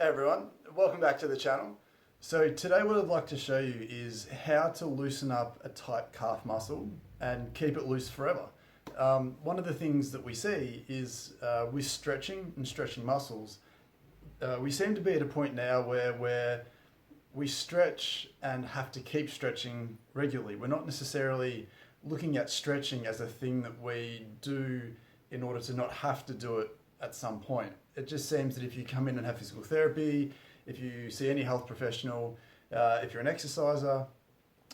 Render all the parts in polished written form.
Hey everyone, welcome back to the channel. So today what I'd like to show you is how to loosen up a tight calf muscle and keep it loose forever. One of the things that we see is with stretching and stretching muscles, we seem to be at a point now where we stretch and have to keep stretching regularly. We're not necessarily looking at stretching as a thing that we do in order to not have to do it at some point. It just seems that if you come in and have physical therapy, if you see any health professional, if you're an exerciser,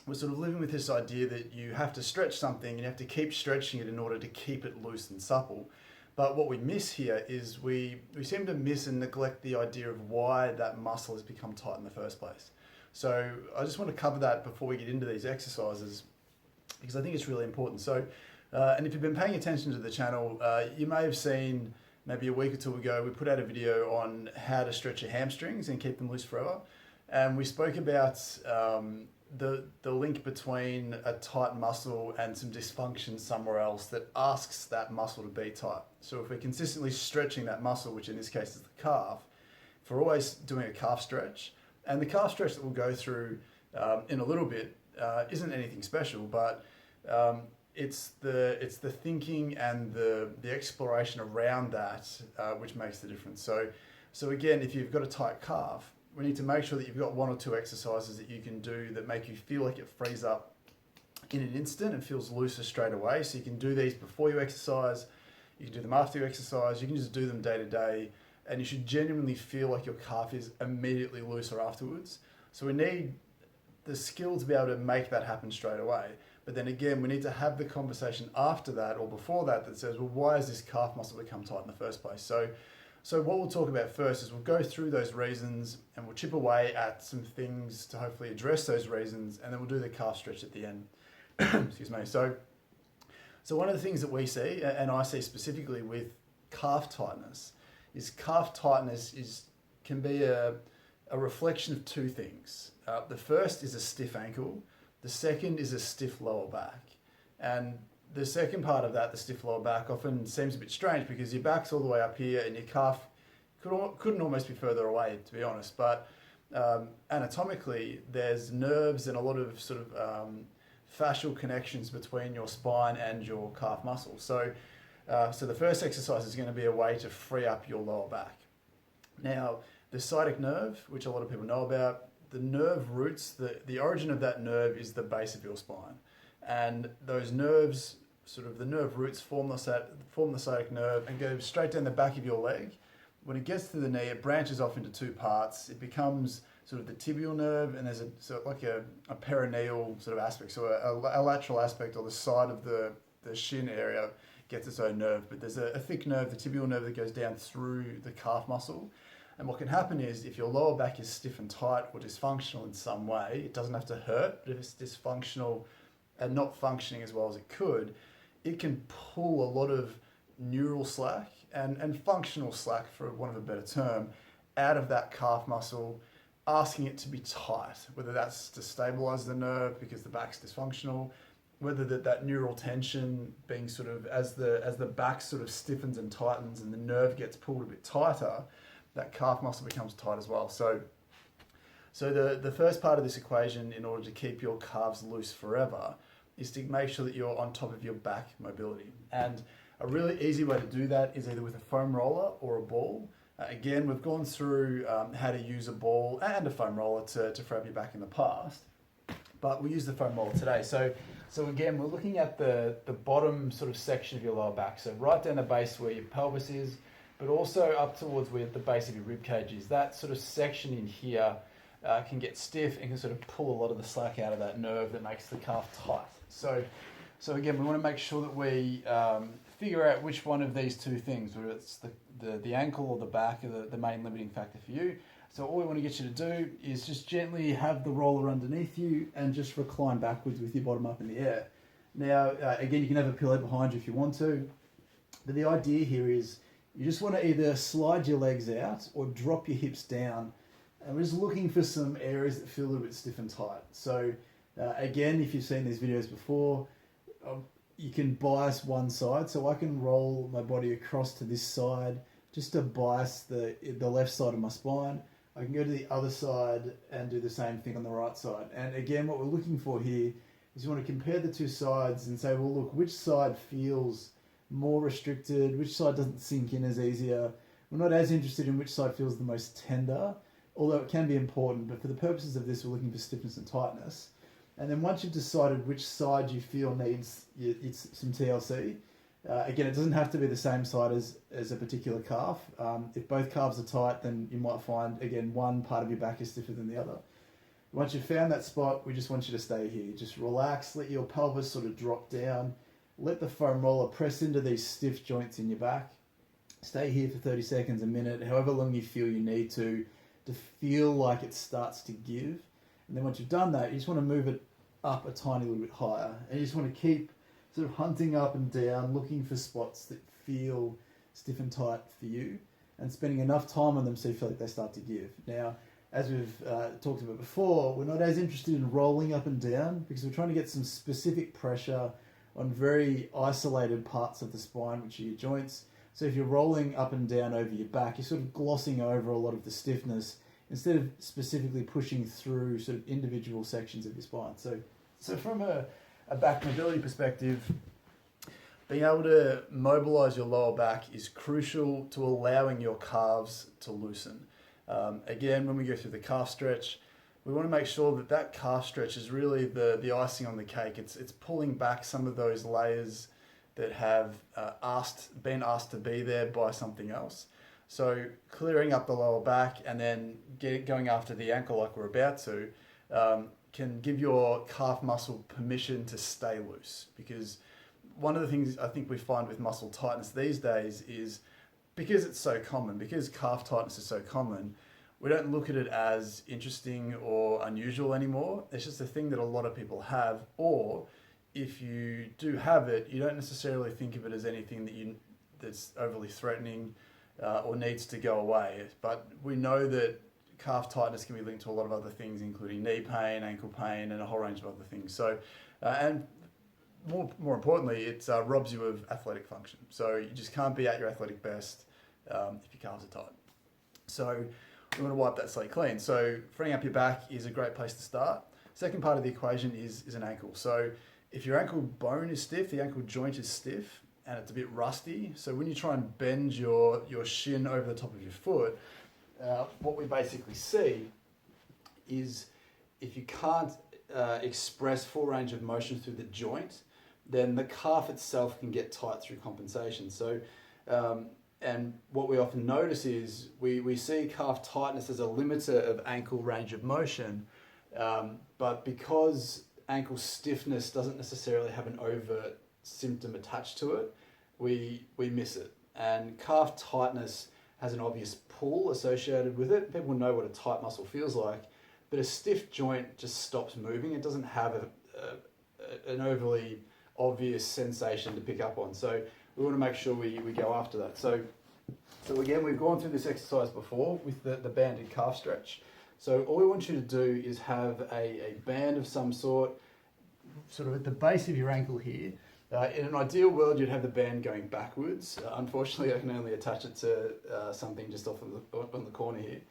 we're sort of living with this idea that you have to stretch something and you have to keep stretching it in order to keep it loose and supple. But what we miss here is we seem to miss and neglect the idea of why that muscle has become tight in the first place. So I just want to cover that before we get into these exercises, because I think it's really important. So, and if you've been paying attention to the channel, you may have seen maybe a week or two ago, we put out a video on how to stretch your hamstrings and keep them loose forever. And we spoke about the link between a tight muscle and some dysfunction somewhere else that asks that muscle to be tight. So if we're consistently stretching that muscle, which in this case is the calf, if we're always doing a calf stretch, and the calf stretch that we'll go through in a little bit isn't anything special, but it's the thinking and the exploration around that which makes the difference. So again, if you've got a tight calf, we need to make sure that you've got one or two exercises that you can do that make you feel like it frees up in an instant and feels looser straight away. So you can do these before you exercise, you can do them after you exercise, you can just do them day to day, and you should genuinely feel like your calf is immediately looser afterwards. So we need the skill to be able to make that happen straight away. But then again, we need to have the conversation after that or before that that says, well, why has this calf muscle become tight in the first place? So what we'll talk about first is we'll go through those reasons and we'll chip away at some things to hopefully address those reasons, and then we'll do the calf stretch at the end. Excuse me. So one of the things that we see, and I see specifically with calf tightness, is can be a reflection of two things. The first is a stiff ankle. The second is a stiff lower back. And the second part of that, the stiff lower back, often seems a bit strange because your back's all the way up here and your calf couldn't almost be further away, to be honest. But anatomically, there's nerves and a lot of sort of fascial connections between your spine and your calf muscle. So the first exercise is going to be a way to free up your lower back. Now, the sciatic nerve, which a lot of people know about, the nerve roots, the origin of that nerve is the base of your spine. And those nerves, sort of the nerve roots form the sciatic nerve and go straight down the back of your leg. When it gets to the knee, it branches off into two parts. It becomes sort of the tibial nerve, and there's a perineal sort of aspect. So a lateral aspect, or the side of the shin area, gets its own nerve. But there's a thick nerve, the tibial nerve, that goes down through the calf muscle. And what can happen is if your lower back is stiff and tight or dysfunctional in some way, it doesn't have to hurt, but if it's dysfunctional and not functioning as well as it could, it can pull a lot of neural slack and functional slack, for want of a better term, out of that calf muscle, asking it to be tight, whether that's to stabilize the nerve because the back's dysfunctional, whether that neural tension being sort of, as the back sort of stiffens and tightens and the nerve gets pulled a bit tighter, that calf muscle becomes tight as well. So the first part of this equation, in order to keep your calves loose forever, is to make sure that you're on top of your back mobility. And a really easy way to do that is either with a foam roller or a ball. Again, we've gone through how to use a ball and a foam roller to free up your back in the past, but we'll use the foam roller today. So again, we're looking at the bottom sort of section of your lower back. So right down the base where your pelvis is, but also up towards where the base of your rib cage is. That sort of section in here can get stiff and can sort of pull a lot of the slack out of that nerve that makes the calf tight. So again, we want to make sure that we figure out which one of these two things, whether it's the ankle or the back, are the main limiting factor for you. So all we want to get you to do is just gently have the roller underneath you and just recline backwards with your bottom up in the air. Now, again, you can have a pillow behind you if you want to, but the idea here is you just want to either slide your legs out or drop your hips down. And we're just looking for some areas that feel a little bit stiff and tight. So again, if you've seen these videos before, you can bias one side. So I can roll my body across to this side just to bias the left side of my spine. I can go to the other side and do the same thing on the right side. And again, what we're looking for here is you want to compare the two sides and say, well, look, which side feels more restricted, which side doesn't sink in as easier. We're not as interested in which side feels the most tender, although it can be important, but for the purposes of this, we're looking for stiffness and tightness. And then once you've decided which side you feel needs some TLC, again, it doesn't have to be the same side as a particular calf. If both calves are tight, then you might find, again, one part of your back is stiffer than the other. Once you've found that spot, we just want you to stay here. Just relax, let your pelvis sort of drop down, let the foam roller press into these stiff joints in your back. Stay here for 30 seconds, a minute, however long you feel you need to feel like it starts to give. And then once you've done that, you just want to move it up a tiny little bit higher. And you just want to keep sort of hunting up and down, looking for spots that feel stiff and tight for you, and spending enough time on them so you feel like they start to give. Now, as we've talked about before, we're not as interested in rolling up and down because we're trying to get some specific pressure on very isolated parts of the spine, which are your joints. So if you're rolling up and down over your back, you're sort of glossing over a lot of the stiffness instead of specifically pushing through sort of individual sections of your spine. So from a back mobility perspective, being able to mobilize your lower back is crucial to allowing your calves to loosen. Again, when we go through the calf stretch, we want to make sure that that calf stretch is really the icing on the cake. It's pulling back some of those layers that have been asked to be there by something else. So clearing up the lower back and then going after the ankle like we're about to can give your calf muscle permission to stay loose. Because one of the things I think we find with muscle tightness these days is because it's so common, because calf tightness is so common, we don't look at it as interesting or unusual anymore. It's just a thing that a lot of people have, or if you do have it, you don't necessarily think of it as anything that's overly threatening or needs to go away. But we know that calf tightness can be linked to a lot of other things, including knee pain, ankle pain, and a whole range of other things. So, and more importantly, it robs you of athletic function. So you just can't be at your athletic best if your calves are tight. So we want to wipe that slate clean. So freeing up your back is a great place to start. Second part of the equation is an ankle. So if your ankle bone is stiff, the ankle joint is stiff, and it's a bit rusty. So when you try and bend your shin over the top of your foot, what we basically see is if you can't express full range of motion through the joint, then the calf itself can get tight through compensation. So, and what we often notice is we see calf tightness as a limiter of ankle range of motion, but because ankle stiffness doesn't necessarily have an overt symptom attached to it, we miss it. And calf tightness has an obvious pull associated with it. People know what a tight muscle feels like, but a stiff joint just stops moving. It doesn't have an overly obvious sensation to pick up on. So we want to make sure we go after that. So again, we've gone through this exercise before with the banded calf stretch. So all we want you to do is have a band of some sort of at the base of your ankle here. In an ideal world, you'd have the band going backwards. Unfortunately, I can only attach it to something just off on the corner here.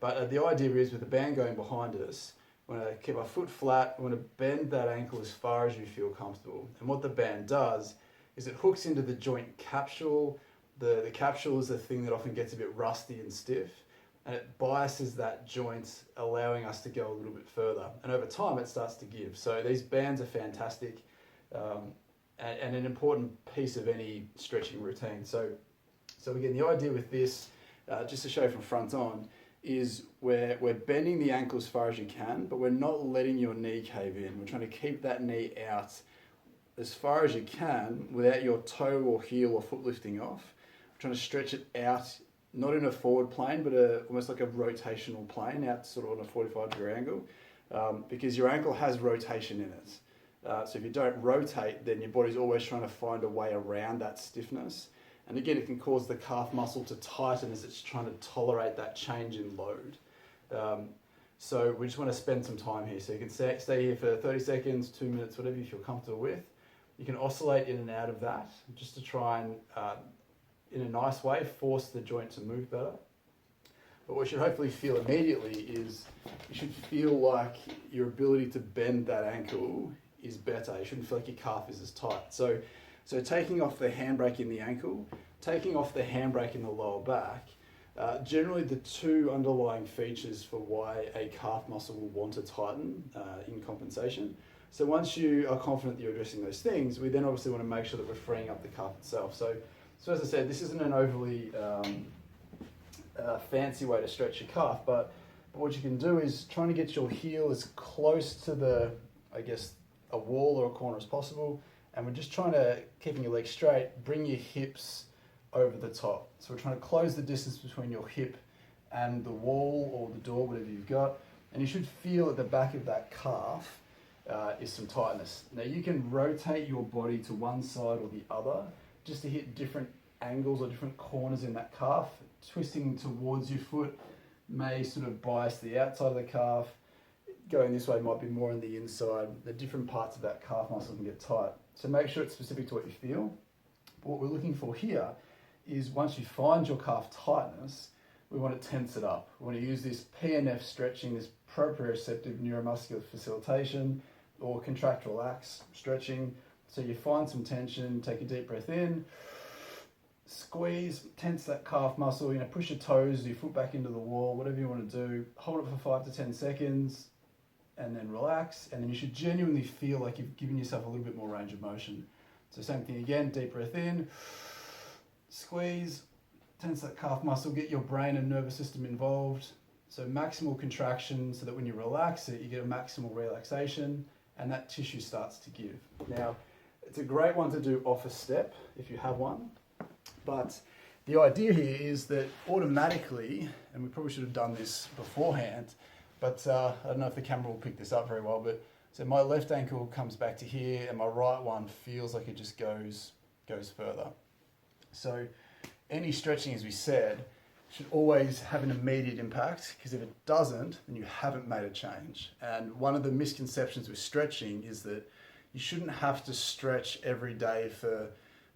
But the idea is with the band going behind us, we want to keep our foot flat, we want to bend that ankle as far as you feel comfortable. And what the band does is it hooks into the joint capsule. The capsule is the thing that often gets a bit rusty and stiff, and it biases that joint, allowing us to go a little bit further. And over time, it starts to give. So these bands are fantastic and an important piece of any stretching routine. So again, the idea with this, just to show from front on, is we're bending the ankle as far as you can, but we're not letting your knee cave in. We're trying to keep that knee out as far as you can without your toe or heel or foot lifting off. We're trying to stretch it out, not in a forward plane, but almost like a rotational plane, out sort of on a 45-degree angle, because your ankle has rotation in it. So if you don't rotate, then your body's always trying to find a way around that stiffness. And again, it can cause the calf muscle to tighten as it's trying to tolerate that change in load. So we just want to spend some time here. So you can stay here for 30 seconds, 2 minutes, whatever you feel comfortable with. You can oscillate in and out of that just to try and, in a nice way, force the joint to move better. But what you should hopefully feel immediately is you should feel like your ability to bend that ankle is better. You shouldn't feel like your calf is as tight. So taking off the handbrake in the ankle, taking off the handbrake in the lower back, generally the two underlying features for why a calf muscle will want to tighten in compensation. So once you are confident that you're addressing those things, we then obviously want to make sure that we're freeing up the calf itself. So as I said, this isn't an overly fancy way to stretch your calf, but what you can do is trying to get your heel as close to a wall or a corner as possible. And we're just trying to, keeping your legs straight, bring your hips over the top. So we're trying to close the distance between your hip and the wall or the door, whatever you've got. And you should feel at the back of that calf is some tightness. Now you can rotate your body to one side or the other just to hit different angles or different corners in that calf. Twisting towards your foot may sort of bias the outside of the calf. Going this way might be more on the inside. The different parts of that calf muscle can get tight. So make sure it's specific to what you feel. But what we're looking for here is once you find your calf tightness, we want to tense it up. We want to use this PNF stretching, this proprioceptive neuromuscular facilitation, or contract relax stretching. So you find some tension, take a deep breath in, squeeze, tense that calf muscle, push your toes, your foot back into the wall, whatever you want to do. Hold it for 5 to 10 seconds and then relax. And then you should genuinely feel like you've given yourself a little bit more range of motion. So same thing again, deep breath in, squeeze, tense that calf muscle, get your brain and nervous system involved. So maximal contraction so that when you relax it, you get a maximal relaxation and that tissue starts to give. Now, it's a great one to do off a step if you have one. But the idea here is that automatically, and we probably should have done this beforehand, but I don't know if the camera will pick this up very well, but so my left ankle comes back to here and my right one feels like it just goes further. So any stretching, as we said, should always have an immediate impact, because if it doesn't, then you haven't made a change. And one of the misconceptions with stretching is that you shouldn't have to stretch every day for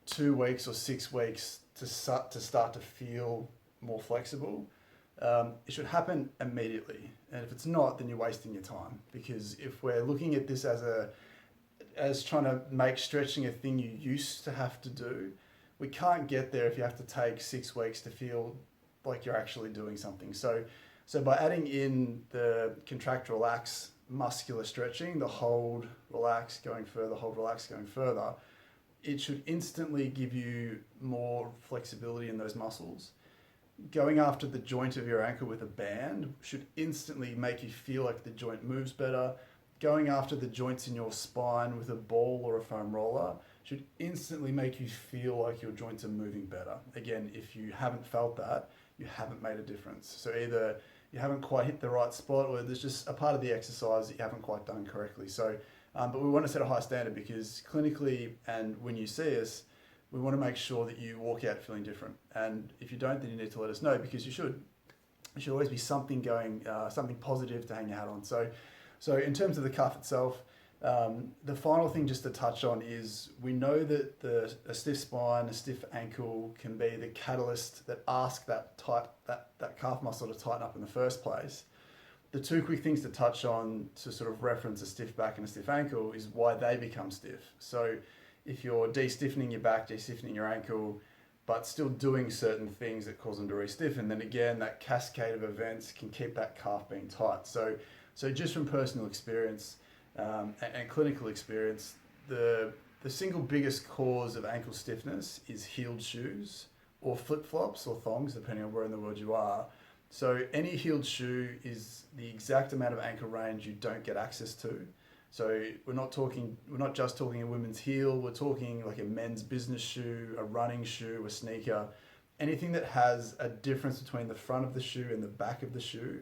2 weeks or 6 weeks to start to feel more flexible. It should happen immediately. And if it's not, then you're wasting your time. Because if we're looking at this as trying to make stretching a thing you used to have to do, we can't get there if you have to take 6 weeks to feel like you're actually doing something. So by adding in the contract, relax, muscular stretching, the hold, relax, going further, hold, relax, going further, it should instantly give you more flexibility in those muscles. Going after the joint of your ankle with a band should instantly make you feel like the joint moves better. Going after the joints in your spine with a ball or a foam roller should instantly make you feel like your joints are moving better. Again, if you haven't felt that, you haven't made a difference. So either you haven't quite hit the right spot, or there's just a part of the exercise that you haven't quite done correctly. So, but we want to set a high standard, because clinically and when you see us, we want to make sure that you walk out feeling different. And if you don't, then you need to let us know, because you should. There should always be something going, something positive to hang your hat on. So in terms of the calf itself, the final thing just to touch on is we know that a stiff spine, a stiff ankle can be the catalyst that asks that calf muscle to tighten up in the first place. The two quick things to touch on to sort of reference a stiff back and a stiff ankle is why they become stiff. So if you're de-stiffening your back, de-stiffening your ankle, but still doing certain things that cause them to re-stiffen, then again, that cascade of events can keep that calf being tight. So just from personal experience and clinical experience, the single biggest cause of ankle stiffness is heeled shoes or flip-flops or thongs, depending on where in the world you are. So any heeled shoe is the exact amount of ankle range you don't get access to. So we're not just talking a women's heel, we're talking like a men's business shoe, a running shoe, a sneaker. Anything that has a difference between the front of the shoe and the back of the shoe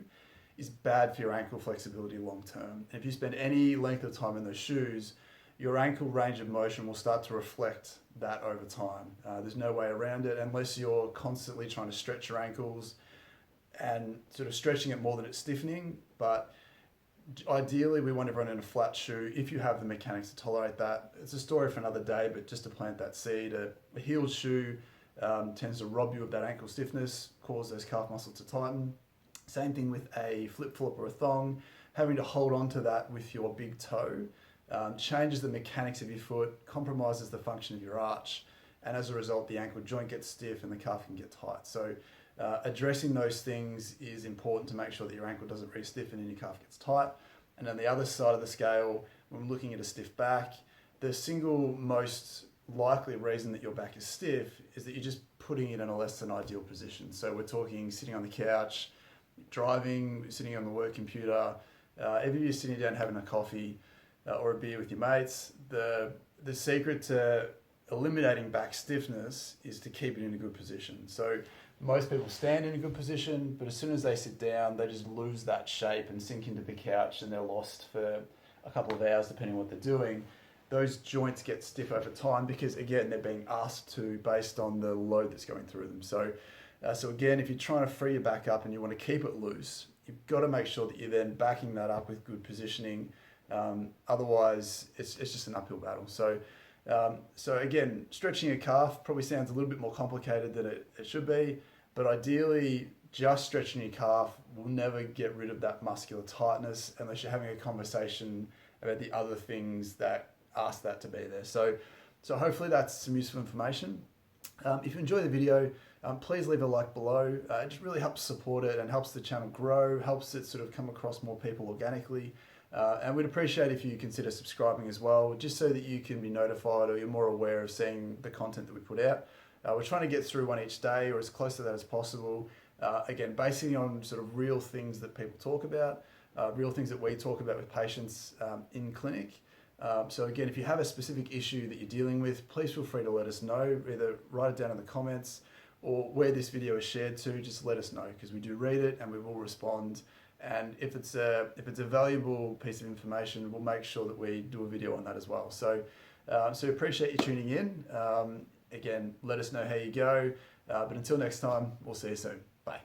is bad for your ankle flexibility long term. And if you spend any length of time in those shoes, your ankle range of motion will start to reflect that over time. There's no way around it unless you're constantly trying to stretch your ankles and sort of stretching it more than it's stiffening. But ideally, we want everyone in a flat shoe if you have the mechanics to tolerate that. It's a story for another day, but just to plant that seed, a heeled shoe tends to rob you of that ankle stiffness, cause those calf muscles to tighten. Same thing with a flip-flop or a thong. Having to hold on to that with your big toe changes the mechanics of your foot, compromises the function of your arch, and as a result, the ankle joint gets stiff and the calf can get tight. So addressing those things is important to make sure that your ankle doesn't re-stiffen and your calf gets tight. And on the other side of the scale, when we're looking at a stiff back, the single most likely reason that your back is stiff is that you're just putting it in a less than ideal position. So we're talking sitting on the couch, driving, sitting on the work computer, even if you're sitting down having a coffee or a beer with your mates. The secret to eliminating back stiffness is to keep it in a good position. So most people stand in a good position, but as soon as they sit down, they just lose that shape and sink into the couch and they're lost for a couple of hours depending on what they're doing. Those joints get stiff over time because, again, they're being asked to based on the load that's going through them. So again, if you're trying to free your back up and you want to keep it loose, you've got to make sure that you're then backing that up with good positioning. Otherwise, it's just an uphill battle. So again, stretching a calf probably sounds a little bit more complicated than it should be, but ideally, just stretching your calf will never get rid of that muscular tightness unless you're having a conversation about the other things that ask that to be there. So hopefully that's some useful information. If you enjoy the video, please leave a like below. It just really helps support it and helps the channel grow, helps it sort of come across more people organically. And we'd appreciate if you consider subscribing as well, just so that you can be notified or you're more aware of seeing the content that we put out. We're trying to get through one each day or as close to that as possible. Again, basing on sort of real things that people talk about, real things that we talk about with patients in clinic. So again, if you have a specific issue that you're dealing with, please feel free to let us know. Either write it down in the comments or where this video is shared to, just let us know because we do read it and we will respond. And if it's a valuable piece of information, we'll make sure that we do a video on that as well. So appreciate you tuning in. Again, let us know how you go. But until next time, we'll see you soon. Bye.